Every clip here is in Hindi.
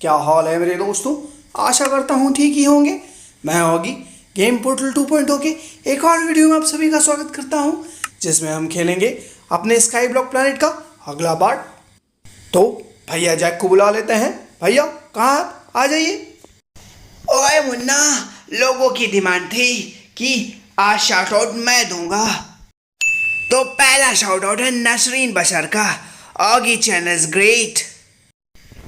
क्या हाल है मेरे दोस्तों। आशा करता हूँ ठीक ही होंगे। मैं होगी गेम पोर्टल 2.0 के एक और वीडियो में आप सभी का स्वागत करता हूँ, जिसमें हम खेलेंगे अपने स्काई ब्लॉक प्लैनेट का अगला पार्ट। तो भैया जैक को बुला लेते हैं। भैया कहाँ आप? आ जाइए। ओए मुन्ना, लोगों की डिमांड थी कि आज शाउट आउट मैं दूंगा। तो पहला शाउट आउट है नसरीन बशर का। Oggy channel great.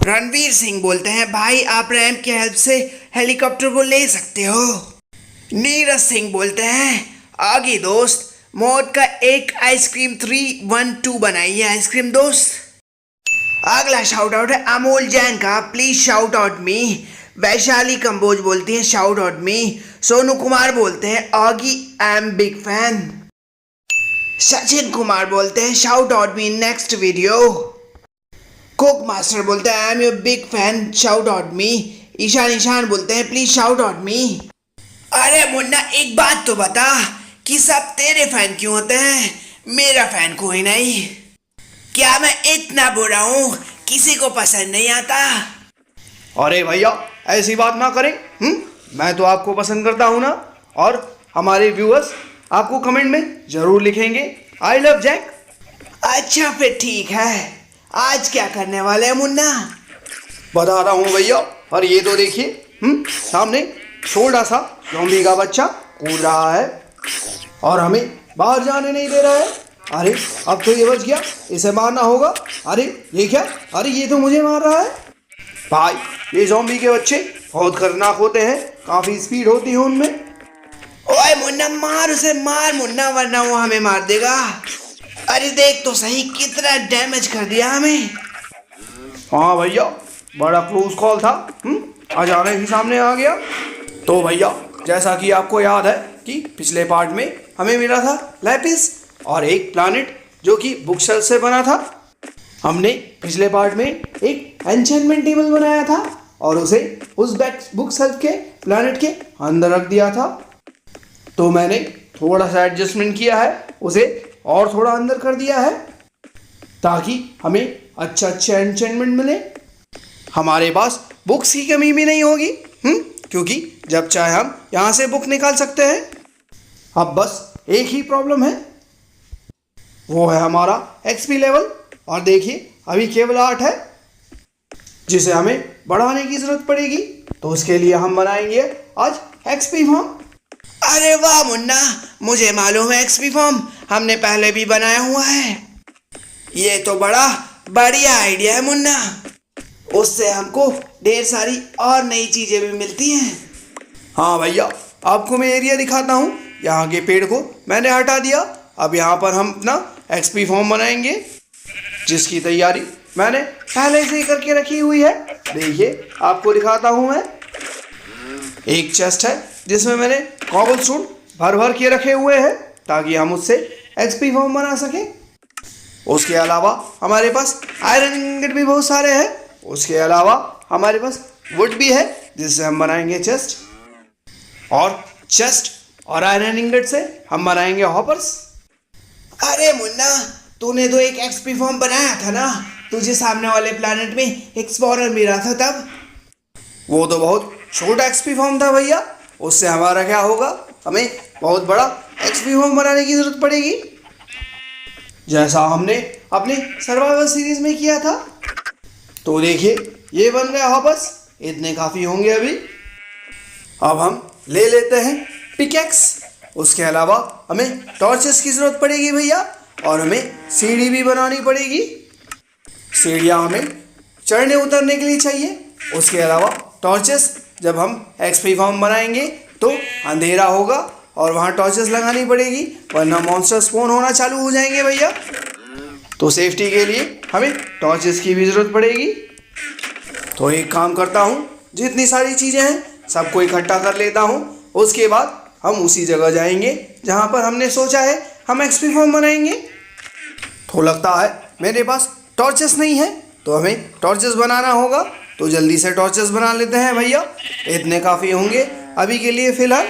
Ranveer Singh बोलते हैं भाई आप रैम की हेल्प से हेलीकॉप्टर को ले सकते हो। नीरज सिंह बोलते हैं ऑगी दोस्त, मौत का एक आइसक्रीम 312 बनाइए आइसक्रीम दोस्त। अगला शाउट आउट है अमोल जैन का, please shout out me. Vaishali Kamboj बोलती है shout out me. Sonu Kumar बोलते हैं Oggy I am big fan. Sachin Kumar बोलते हैं shout out me next video. Cook master बोलते हैं I am your big fan shout out me. Ishan बोलते हैं प्लीज शाउट आउट मी। अरे मुन्ना एक बात तो बता कि सब तेरे फैन क्यों होते हैं, मेरा फैन कोई नहीं। क्या मैं इतना बुरा हूँ, किसी को पसंद नहीं आता? अरे भैया ऐसी बात ना करें। मैं तो आपको पसंद करता हूँ ना, और हमारे व्यूअर्स आपको कमेंट में जरूर लिखेंगे आई लव जैक। अच्छा फिर ठीक है, आज क्या करने वाले हैं मुन्ना? बता रहा हूँ भैया। और ये तो देखिए सामने छोटा सा ज़ॉम्बी का बच्चा कूद रहा है और हमें बाहर जाने नहीं दे रहा है। अरे अब तो ये बच गया, इसे मारना होगा। अरे ये क्या, अरे ये तो मुझे मार रहा है। भाई ये ज़ॉम्बी के बच्चे बहुत खतरनाक होते हैं, काफ़ी स्पीड होती है उनमें। ओए मुन्ना मार उसे, मार मुन्ना, वरना वो हमें मार देगा। अरे देख तो सही कितना डैमेज कर दिया हमें। हाँ भैया बड़ा क्लोज कॉल था। अचानक ही सामने आ गया। तो भैया जैसा कि आपको याद है कि पिछले पार्ट में हमें मिला था लैपिस और एक प्लैनेट जो कि बुक शेल्फ से बना था। हमने पिछले पार्ट में एक एन्चेंटमेंट टेबल बनाया था और उसे उस बुक शेल्फ के प्लैनेट के अंदर रख दिया था। तो मैंने थोड़ा सा एडजस्टमेंट किया है, उसे और थोड़ा अंदर कर दिया है ताकि हमें अच्छा एन्चेंटमेंट मिले। हमारे पास बुक्स की कमी भी नहीं होगी, क्योंकि जब चाहे हम यहाँ से बुक निकाल सकते हैं। अब बस एक ही प्रॉब्लम है, वो है हमारा एक्सपी लेवल। और देखिए अभी केवल 8 है, जिसे हमें बढ़ाने की ज़रूरत पड़ेगी। तो उसके लिए हम बनाएंगे आज एक्सपी फॉर्म। अरे वाह मुन्ना, मुझे मालूम है एक्सपी फॉर्म हमने पहले भी बनाया हुआ है। ये तो बड़ा बढ़िया आइडिया है मुन्ना, उससे हमको ढेर सारी और नई चीज़ें भी मिलती हैं। हाँ भैया आपको मैं एरिया दिखाता हूँ। यहाँ के पेड़ को मैंने हटा दिया। अब यहाँ पर हम अपना एक्सपी फॉर्म बनाएंगे, जिसकी तैयारी मैंने पहले से ही करके रखी हुई है। देखिए आपको दिखाता हूँ मैं। एक चेस्ट है जिसमें मैंने कॉबलस्टोन भर भर के रखे हुए हैं ताकि हम उससे एक्सपी फॉर्म बना सकें। उसके अलावा हमारे पास आयरन इंगट भी बहुत सारे हैं। उसके अलावा हमारे पास वुड भी है जिससे हम बनाएंगे चेस्ट, और चेस्ट और आयरन इंगट से हम बनाएंगे हॉपर्स। अरे मुन्ना तूने तो एक एक्सपी फॉर्म बनाया था ना, तुझे सामने वाले प्लैनेट में एक्सप्लोरर मिला था तब। वो तो बहुत छोटा एक्सपी फॉर्म था भैया, उससे हमारा क्या होगा, हमें बहुत बड़ा एक्सपी फॉर्म बनाने की ज़रूरत पड़ेगी, जैसा हमने अपने सर्वाइवल सीरीज में किया था। तो देखिए ये बन गया हॉपर्स, इतने काफ़ी होंगे अभी। अब हम ले लेते हैं पिकेक्स। उसके अलावा हमें टॉर्चेस की ज़रूरत पड़ेगी भैया, और हमें सीढ़ी भी बनानी पड़ेगी। सीढ़ियाँ हमें चढ़ने उतरने के लिए चाहिए। उसके अलावा टॉर्चेस, जब हम एक्सपी फॉर्म बनाएंगे तो अंधेरा होगा और वहाँ टॉर्चेस लगानी पड़ेगी, वरना मॉन्स्टर स्पॉन होना चालू हो जाएंगे भैया। तो सेफ्टी के लिए हमें टॉर्चेस की भी ज़रूरत पड़ेगी। तो एक काम करता हूँ, जितनी सारी चीज़ें हैं सबको इकट्ठा कर लेता हूँ। उसके बाद हम उसी जगह जाएंगे जहाँ पर हमने सोचा है हम एक्सपी फॉर्म बनाएंगे। तो लगता है मेरे पास टॉर्चेस नहीं है, तो हमें टॉर्चेस बनाना होगा। तो जल्दी से टॉर्चेस बना लेते हैं भैया, इतने काफ़ी होंगे अभी के लिए फ़िलहाल।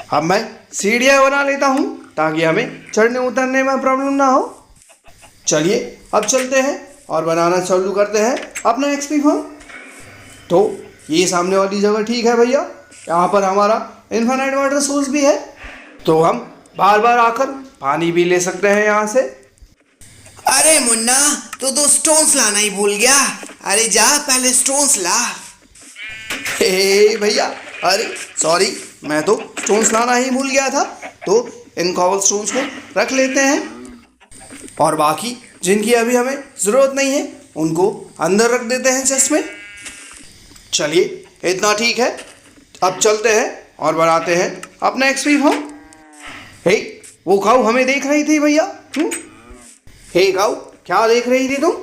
अब मैं सीढ़ियाँ बना लेता हूँ ताकि हमें चढ़ने उतरने में प्रॉब्लम ना हो। चलिए अब चलते हैं और बनाना चालू करते हैं अपना एक्सपी फॉर्म। तो ये सामने वाली जगह ठीक है भैया, यहाँ पर हमारा इन्फिनिट वाटर सोर्स भी है, तो हम बार बार आकर पानी भी ले सकते हैं यहाँ से। अरे मुन्ना, तू तो स्टोन्स लाना ही भूल गया। अरे जा पहले स्टोन्स ला। हे भैया, अरे सॉरी, मैं तो स्टोन्स लाना ही भूल गया था। तो इन कॉबल स्टोन्स को रख लेते हैं और बाकी जिनकी अभी हमें ज़रूरत नहीं है उनको अंदर रख देते हैं चेस्ट में। चलिए इतना ठीक है, अब चलते हैं और बनाते हैं अपना एक्सपी फॉर्म। हे, वो काऊ हमें देख रही थी भैया। हे काऊ, क्या देख रही थी तुम?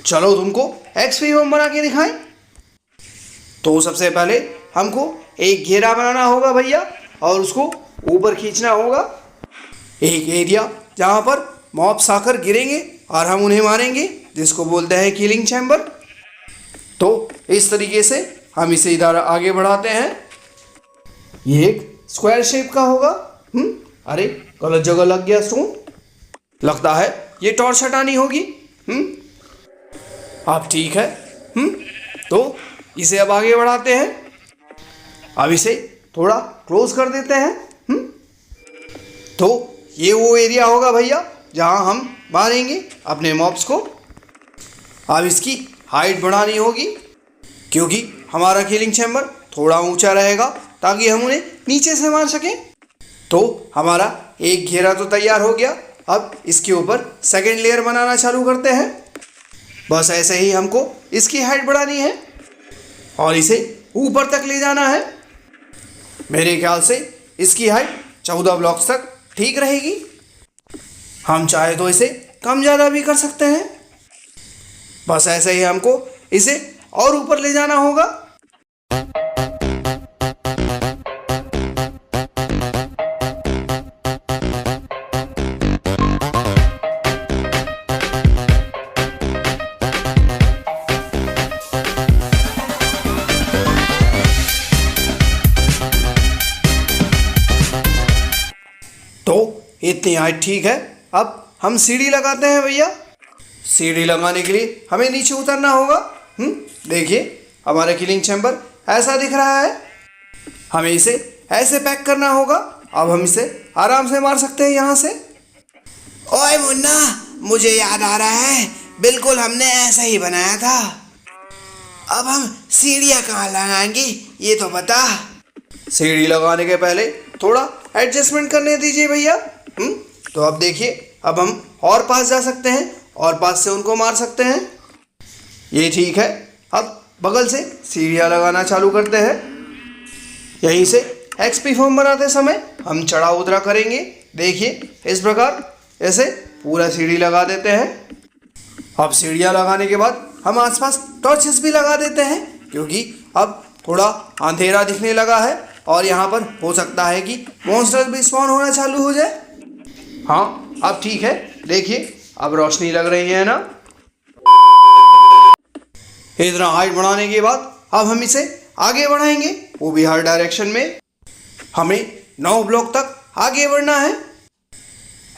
चलो तुमको एक्सपी फॉर्म बना के दिखाएं। तो सबसे पहले हमको एक घेरा बनाना होगा भैया और उसको ऊपर खींचना होगा। एक एरिया जहाँ पर मॉब्स आकर गिरेंगे और हम उन्हें मारेंगे, जिसको बोलते हैं किलिंग चैम्बर। तो इस तरीके से हम इसे इधर आगे बढ़ाते हैं। ये एक स्क्वायर शेप का होगा। अरे गलत जगह लग गया स्टोन, लगता है ये टॉर्च हटानी होगी। अब ठीक है। तो इसे अब आगे बढ़ाते हैं। अब इसे थोड़ा क्लोज कर देते हैं। तो ये वो एरिया होगा भैया जहां हम मारेंगे अपने मॉब्स को। अब इसकी हाइट बढ़ानी होगी क्योंकि हमारा किलिंग चैम्बर थोड़ा ऊंचा रहेगा ताकि हम उन्हें नीचे से मार सकें। तो हमारा एक घेरा तो तैयार हो गया। अब इसके ऊपर सेकेंड लेयर बनाना चालू करते हैं। बस ऐसे ही हमको इसकी हाइट बढ़ानी है और इसे ऊपर तक ले जाना है। मेरे ख्याल से इसकी हाइट 14 ब्लॉक्स तक ठीक रहेगी। हम चाहे तो इसे कम ज़्यादा भी कर सकते हैं। बस ऐसे ही हमको इसे और ऊपर ले जाना होगा। तो इतनी हाइट ठीक है। अब हम सीढ़ी लगाते हैं भैया। सीढ़ी लगाने के लिए हमें नीचे उतरना होगा। देखिए हमारा किलिंग चैम्बर ऐसा दिख रहा है। हमें इसे ऐसे पैक करना होगा। अब हम इसे आराम से मार सकते हैं यहाँ से। ओए मुन्ना, मुझे याद आ रहा है, बिल्कुल हमने ऐसा ही बनाया था। अब हम सीढ़ियाँ कहाँ लगाएंगे ये तो बता। सीढ़ी लगाने के पहले थोड़ा एडजस्टमेंट करने दीजिए भैया। तो अब देखिए, अब हम और पास जा सकते हैं और पास से उनको मार सकते हैं। ये ठीक है। अब बगल से सीढ़ियाँ लगाना चालू करते हैं। यहीं से एक्सपी फॉर्म बनाते समय हम चढ़ा उतरा करेंगे। देखिए इस प्रकार ऐसे पूरा सीढ़ी लगा देते हैं। अब सीढ़ियाँ लगाने के बाद हम आसपास टॉर्चेस भी लगा देते हैं क्योंकि अब थोड़ा अंधेरा दिखने लगा है और यहाँ पर हो सकता है कि मॉन्स्टर भी स्पॉन होना चालू हो जाए। हाँ अब ठीक है। देखिए अब रोशनी लग रही है ना। इतना हाइट बढ़ाने के बाद अब हम इसे आगे बढ़ाएंगे, वो भी हर डायरेक्शन में। हमें 9 ब्लॉक तक आगे बढ़ना है।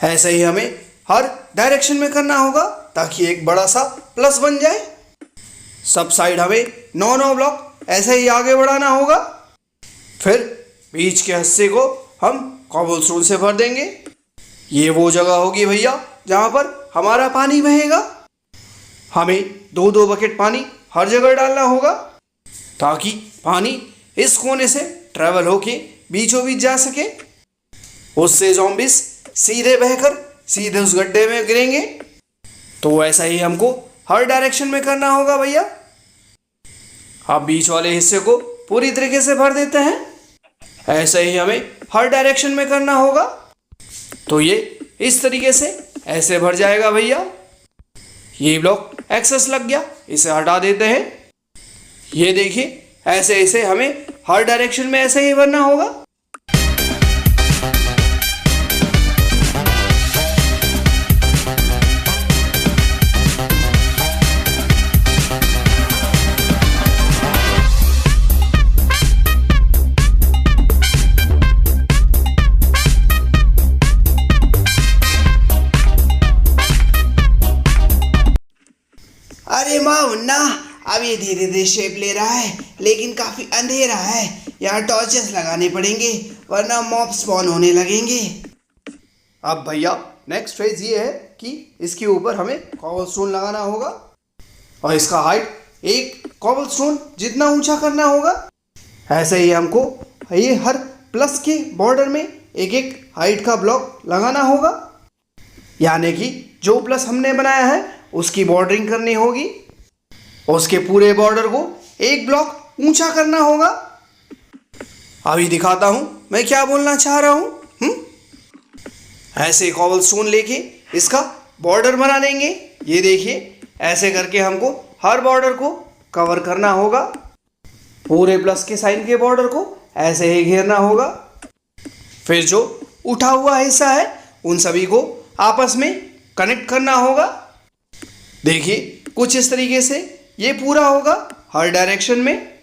ऐसे ही हमें हर डायरेक्शन में करना होगा ताकि एक बड़ा सा प्लस बन जाए। सब साइड हमें 9 ब्लॉक ऐसे ही आगे बढ़ाना होगा। फिर बीच के हिस्से को हम कॉबलस्टोन से भर देंगे। ये वो जगह होगी भैया जहाँ पर हमारा पानी बहेगा। हमें 2-2 बकेट पानी हर जगह डालना होगा ताकि पानी इस कोने से ट्रैवल होके बीचों बीच जा सके। उससे ज़ॉम्बिस सीधे बहकर सीधे उस गड्ढे में गिरेंगे। तो ऐसा ही हमको हर डायरेक्शन में करना होगा भैया। अब बीच वाले हिस्से को पूरी तरीके से भर देते हैं। ऐसे ही हमें हर डायरेक्शन में करना होगा। तो ये इस तरीके से ऐसे भर जाएगा भैया। ये ब्लॉक एक्सेस लग गया, इसे हटा देते हैं। ये देखिए ऐसे ऐसे हमें हर डायरेक्शन में ऐसे ही भरना होगा। अरे वाह मुन्ना, अब ये धीरे धीरे शेप ले रहा है, लेकिन काफी अंधेरा है। यहाँ टॉर्चेस लगाने पड़ेंगे वरना मॉब स्पॉन होने लगेंगे। अब भैया नेक्स्ट फेज ये है कि इसके ऊपर हमें कॉबलस्टोन लगाना होगा और इसका हाइट एक कॉबलस्टोन जितना ऊंचा करना होगा। ऐसे ही हमको ये हर प्लस के बॉर्डर में एक एक हाइट का ब्लॉक लगाना होगा, यानी कि जो प्लस हमने बनाया है उसकी बॉर्डरिंग करनी होगी और उसके पूरे बॉर्डर को एक ब्लॉक ऊंचा करना होगा। अभी दिखाता हूं मैं क्या बोलना चाह रहा हूं। ऐसे कॉबलस्टोन लेके इसका बॉर्डर बना देंगे। ये देखिए ऐसे करके हमको हर बॉर्डर को कवर करना होगा। पूरे प्लस के साइन के बॉर्डर को ऐसे ही घेरना होगा। फिर जो उठा हुआ हिस्सा है उन सभी को आपस में कनेक्ट करना होगा। देखिए कुछ इस तरीके से ये पूरा होगा हर डायरेक्शन में।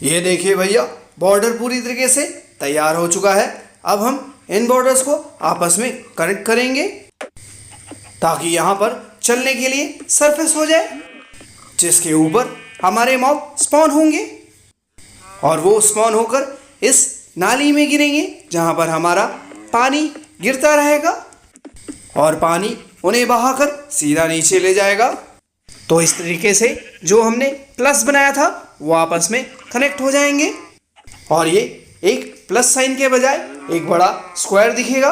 ये देखिए भैया बॉर्डर पूरी तरीके से तैयार हो चुका है। अब हम इन बॉर्डर्स को आपस में कनेक्ट करेंगे ताकि यहाँ पर चलने के लिए सरफेस हो जाए, जिसके ऊपर हमारे मॉब स्पॉन होंगे और वो स्पॉन होकर इस नाली में गिरेंगे जहाँ पर हमारा पानी गिरता रहेगा और पानी उन्हें बहाकर सीधा नीचे ले जाएगा। तो इस तरीके से जो हमने प्लस बनाया था वो आपस में कनेक्ट हो जाएंगे और ये एक प्लस साइन के बजाय एक बड़ा स्क्वायर दिखेगा।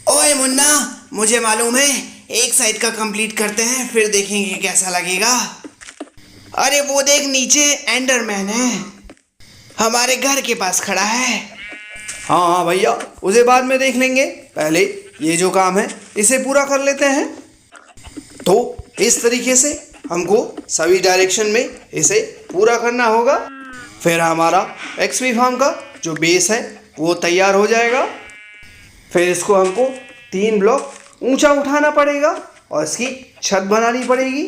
ओए मुन्ना, मुझे मालूम है, एक साइड का कंप्लीट करते हैं फिर देखेंगे कैसा लगेगा। अरे वो देख, नीचे एंडरमैन है, हमारे घर के पास खड़ा है। हाँ हाँ भैया उसे बाद में देख लेंगे, पहले ये जो काम है इसे पूरा कर लेते हैं। तो इस तरीके से हमको सभी डायरेक्शन में इसे पूरा करना होगा। फिर हमारा एक्सपी फार्म का जो बेस है वो तैयार हो जाएगा। फिर इसको हमको 3 ब्लॉक ऊंचा उठाना पड़ेगा और इसकी छत बनानी पड़ेगी।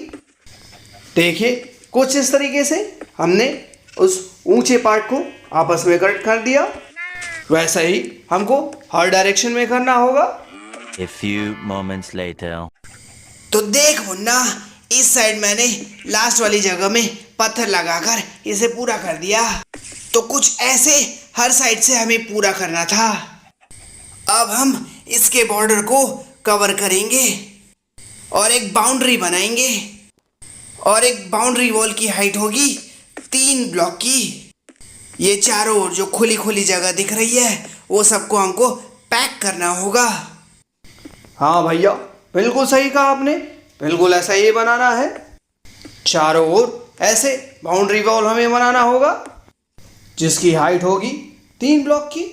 देखिए कुछ इस तरीके से हमने उस ऊंचे पार्ट को आपस में कट कर दिया। वैसा ही हमको हर डायरेक्शन में करना होगा। A few moments later. तो देख मुन्ना, इस साइड मैंने लास्ट वाली जगह में पत्थर लगाकर इसे पूरा कर दिया। तो कुछ ऐसे हर साइड से हमें पूरा करना था। अब हम इसके बॉर्डर को कवर करेंगे और एक बाउंड्री बनाएंगे और एक बाउंड्री वॉल की हाइट होगी 3 ब्लॉक की। ये चारों ओर जो खुली खुली जगह दिख रही है वो सबको हमको पैक करना होगा। हाँ भैया बिल्कुल सही कहा आपने, बिल्कुल ऐसा ही बनाना है। चारों ओर ऐसे बाउंड्री वॉल हमें बनाना होगा जिसकी हाइट होगी 3 ब्लॉक की।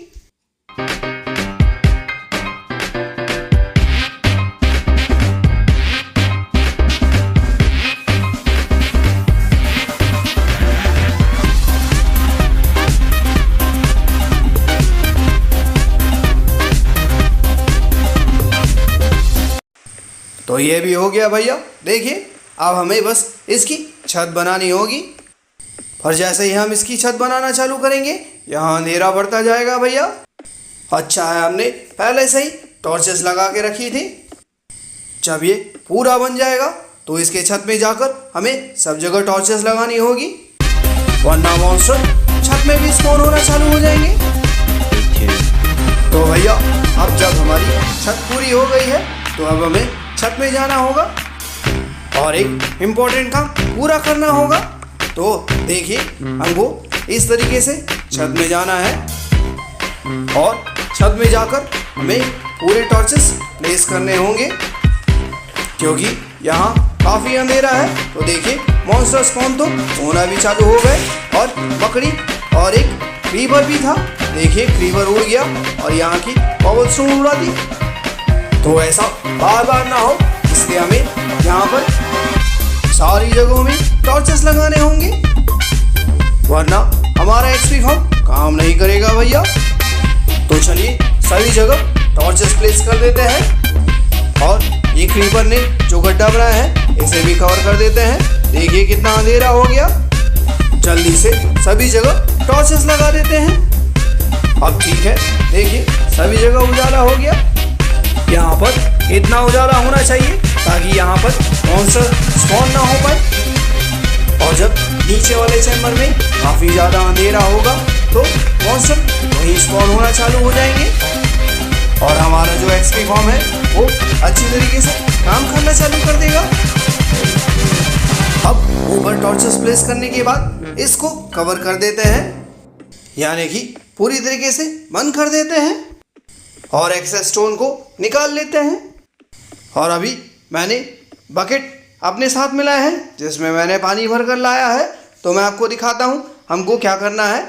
तो ये भी हो गया भैया। देखिए अब हमें बस इसकी छत बनानी होगी और जैसे ही हम इसकी छत बनाना चालू करेंगे यहाँ अंधेरा बढ़ता जाएगा भैया। अच्छा है हमने पहले से ही टॉर्चेस लगा के रखी थी। जब ये पूरा बन जाएगा तो इसके छत में जाकर हमें सब जगह टॉर्चेस लगानी होगी, वरना मॉन्स्टर छत में भी स्पॉन होना चालू हो जाएंगे। तो भैया अब जब हमारी छत पूरी हो गई है तो अब हमें छत में जाना होगा और एक इम्पोर्टेंट काम पूरा करना होगा। तो देखिए हमको इस तरीके से छत में जाना है और छत में जाकर हमें पूरे टॉर्चेस प्लेस करने होंगे क्योंकि यहाँ काफ़ी अंधेरा है। तो देखिए मॉन्स्टर स्पॉन तो होना भी चालू हो गए और मकड़ी और एक क्रीपर भी था। देखिए क्रीपर उड़ गया और यहाँ की कॉबलस्टोन उड़ा दी। तो ऐसा बार बार ना हो इसलिए हमें यहाँ पर सारी जगहों में टॉर्चेस लगाने होंगे, वरना हमारा एक्सपी फार्म काम नहीं करेगा भैया। तो चलिए सभी जगह टॉर्चेस प्लेस कर देते हैं और ये क्रीपर ने जो गड्ढा बनाया है इसे भी कवर कर देते हैं। देखिए कितना अंधेरा हो गया। जल्दी से सभी जगह टॉर्चेस लगा देते हैं। अब ठीक है, देखिए सभी जगह उजाला हो गया। यहाँ पर इतना उजाला होना चाहिए ताकि यहाँ पर मॉन्स्टर स्पॉन ना हो पाए। और जब नीचे वाले चैम्बर में काफ़ी ज़्यादा अंधेरा होगा तो मॉन्स्टर वहीं स्पॉन होना चालू हो जाएंगे और हमारा जो एक्सपी फॉर्म है वो अच्छी तरीके से काम करना चालू कर देगा। अब ऊपर टॉर्चेस प्लेस करने के बाद इसको कवर कर देते हैं, यानी कि पूरी तरीके से बंद कर देते हैं और एक्सेस स्टोन को निकाल लेते हैं। और अभी मैंने बकेट अपने साथ मिला है जिसमें मैंने पानी भर कर लाया है, तो मैं आपको दिखाता हूँ हमको क्या करना है।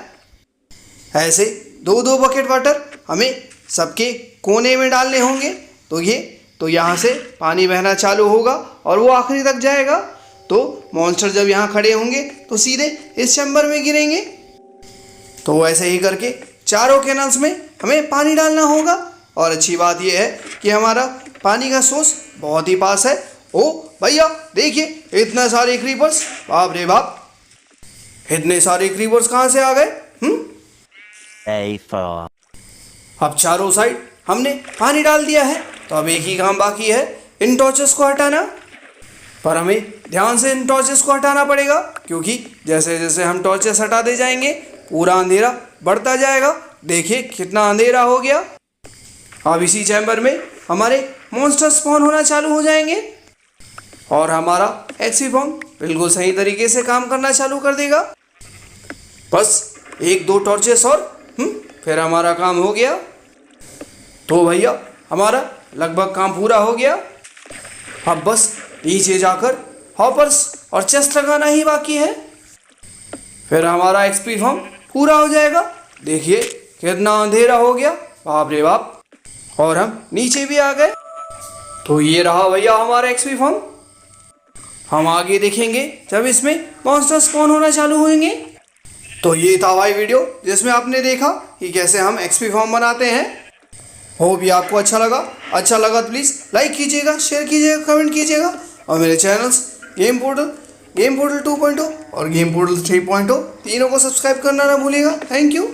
ऐसे दो दो बकेट वाटर हमें सबके कोने में डालने होंगे। तो यहाँ से पानी बहना चालू होगा और वो आखिरी तक जाएगा। तो मॉन्स्टर जब यहाँ खड़े होंगे तो सीधे इस चैम्बर में गिरेंगे। तो ऐसे ही करके चारों कैनल्स में हमें पानी डालना होगा। और अच्छी बात यह है कि हमारा पानी का सोर्स बहुत ही पास है। ओ भैया देखिए इतने सारे क्रीपर्स, बाप रे बाप, इतने सारे क्रीपर्स कहाँ से आ गए? A4. अब चारों साइड हमने पानी डाल दिया है, तो अब एक ही काम बाकी है, इन टॉर्चेस को हटाना। पर हमें ध्यान से इन टॉर्चेस को हटाना पड़ेगा क्योंकि जैसे जैसे हम टॉर्चेस हटाते जाएंगे पूरा अंधेरा बढ़ता जाएगा। देखिए कितना अंधेरा हो गया। अब इसी चैम्बर में हमारे मॉन्स्टर स्पॉन होना चालू हो जाएंगे और हमारा एक्सपी फॉर्म बिल्कुल सही तरीके से काम करना चालू कर देगा। बस एक दो टॉर्चेस और फिर हमारा काम हो गया। तो भैया हमारा लगभग काम पूरा हो गया। अब बस नीचे जाकर हॉपर्स और चेस्ट लगाना ही बाकी है, फिर हमारा एक्सपी फॉर्म पूरा हो जाएगा। देखिए कितना अंधेरा हो गया, बाप रे बाप, और हम नीचे भी आ गए। तो ये रहा भैया हमारा एक्सपी फॉर्म। हम आगे देखेंगे जब इसमें मॉन्स्टर स्पॉन होना चालू होंगे। तो ये था भाई वीडियो जिसमें आपने देखा कि कैसे हम एक्सपी फॉर्म बनाते हैं। हो भी आपको अच्छा लगा तो प्लीज़ लाइक कीजिएगा, शेयर कीजिएगा, कमेंट कीजिएगा और मेरे चैनल्स गेम पोर्टल 2.0 और गेम पोर्टल 3.0 तीनों को सब्सक्राइब करना ना भूलिएगा। Thank you.